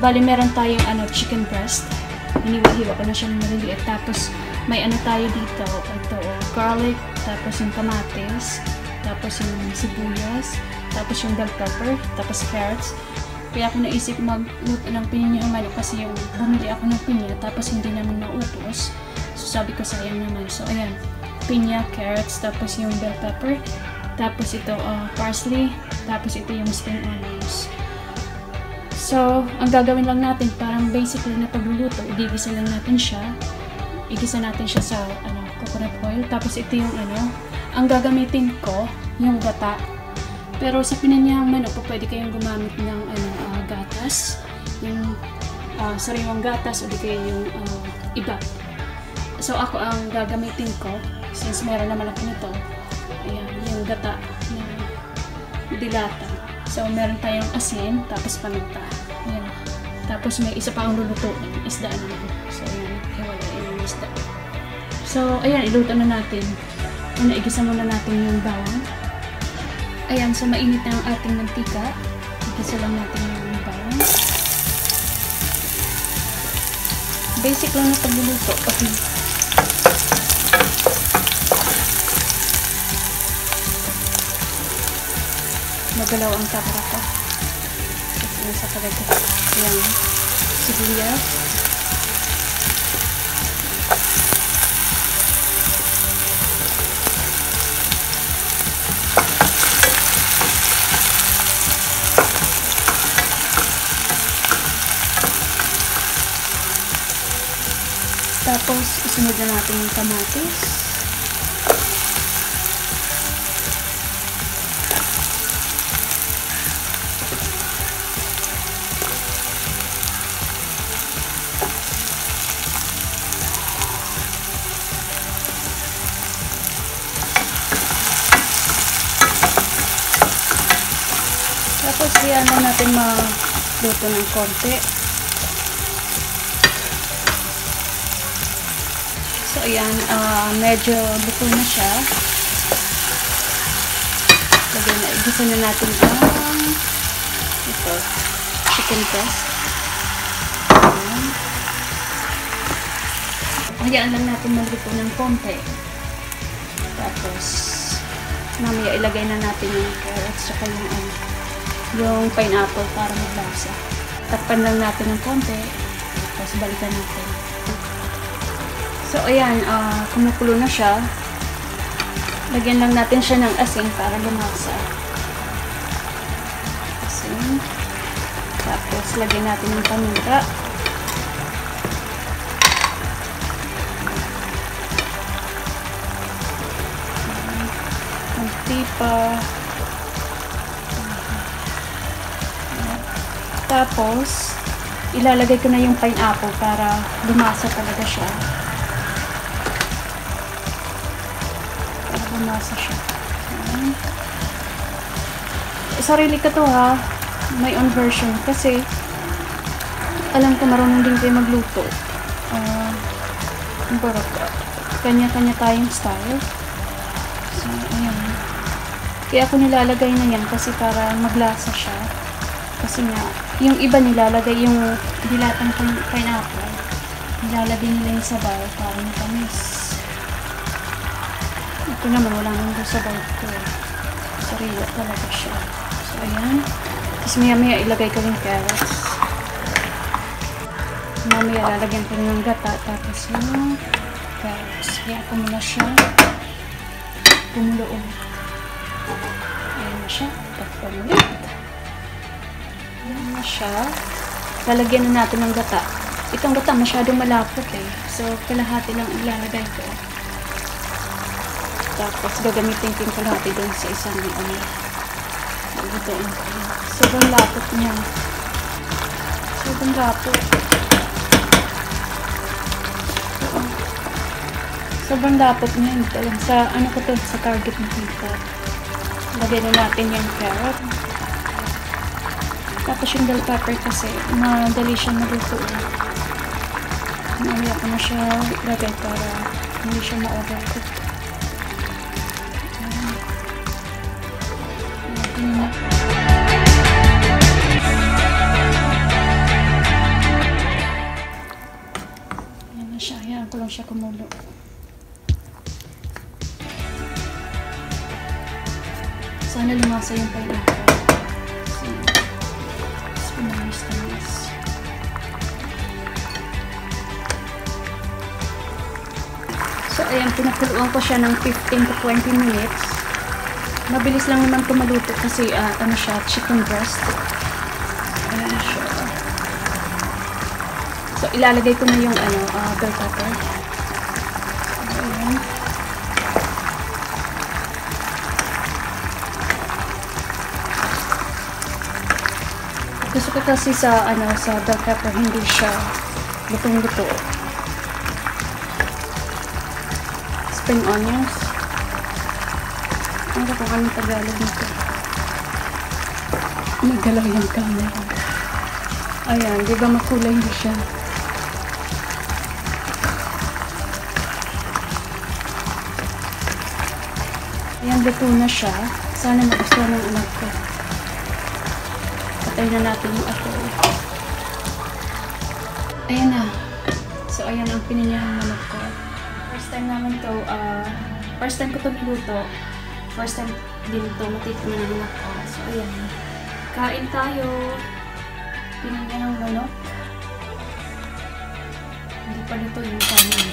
Bali, meron tayong chicken breast. Hiniwa-hiwa ko na siya ng maliliit. Tapos, may tayo dito. Ito, garlic. Tapos yung kamatis. Tapos yung sibuyas. Tapos yung bell pepper. Tapos carrots. Kaya ako naisip magluto ng pinya ng manok kasi yung bumili ako ng pinya. Tapos hindi naman naubos. So, sabi ko sayang naman. So, ayan. Pinya, carrots. Tapos yung bell pepper. Tapos ito, parsley. Tapos ito yung spring onions. So, ang gagawin lang natin, parang basically na pagluluto, igigisa lang natin siya. Igisa natin siya sa coconut oil. Tapos ito yung ang gagamitin ko, yung gata. Pero sa pinanyang manok, pwede kayong gumamit ng gatas. Yung sariwang gatas o di kaya yung iba. So, ako ang gagamitin ko, since meron naman ako nito, ayan, yung gata na dilata. So, meron tayong asin, tapos paminta. Ayan. Tapos, may isa pa akong luluto. Isda naman. So, ayan. Hiwala yung isda. So, ayan. Iluto na natin. Igisa muna natin yung bawang. Ayan. So, mainit na ang ating mantika. Igisa lang natin yung bawang. Basic lang na pagluluto. Okay. Magalaw ang camera ko. Ito sa talaga. Ayan. Sibuyas. Tapos, isunod na natin yung kamatis. Tapos, iyan na natin magluto ng konti. So, ayan, medyo luto na siya. Igisa na natin ang ito, chicken breast. Hayaan lang natin magluto ng konti. Tapos, mamaya ilagay na natin yung carrots saka yung pineapple para maglasa. Takpan lang natin ng konti. Tapos balikan natin. So, ayan, kumukulo na siya. Lagyan lang natin siya ng asin para lumasa. Asin. Tapos, lagyan natin ng paminta. Konti pa. Tapos, ilalagay ko na yung pineapple para lumasa talaga siya. Para lumasa siya. Ayan. Sarili ko to ha. My own version. Kasi, alam ko marunong din kayo magluto. Kanya-kanya tayong style. So, ayan. Kaya ako nilalagay na yan kasi para maglasa siya. Kasi nga, yung iba nilalagay yung dilatang pineapple. Nilalagay nila yung sabaw para matamis. Ito naman, wala nang sabaw ito. Sariwa talaga siya. So, ayan. Tapos maya-maya ilagay ko yung carrots. Mamaya lalagyan ko ng gata. Tapos yung carrots. Kaya ko muna siya pumuloon. Ayan na siya. Takpan ulit. Ayan na siya. Lalagyan na natin ng gata. Itong gata masyadong malapot eh. So, kalahati lang ilalagay ko. Tapos, gagamitin ko yung kalahati dun sa isang lutuin ko. Sobrang lapot niya. Sobrang lapot. Sobrang lapot niya. Sa, ano ko to, sa target na dito. Lagyan na natin yung carrot. Tapos yung bell pepper kasi, madali siyang maluto. Mamaya ko na siya lagay para hindi siya ma-overcook. siya. Hayaan ko lang siya kumulo. Sana lumasa yung pineapple. Tamis. So, ayan, pinakuluan ko siya ng 15 to 20 minutes. Mabilis lang naman ito maluto kasi, ano siya, chicken breast. Ayan siya. So, ilalagay ko na yung, bell pepper. So, ayan. Gusto ko kasi sa bell pepper, hindi siya lutong-luto. Spring onions. Ano kung anong Tagalog nito? Nagdalaw yung camera. Ayan, di ba makulay na siya? Ayan, luto na siya. Sana magustuhan ng anak ko. Patay na natin yung apoy. Ayan na. So, ayan ang pininyahang manok ko. First time naman to, first time ko ito niluto. First time din ito matitikman ng anak ko. So, ayan. Kain tayo. Pininyahang manok. Hindi pa luto yung kanin.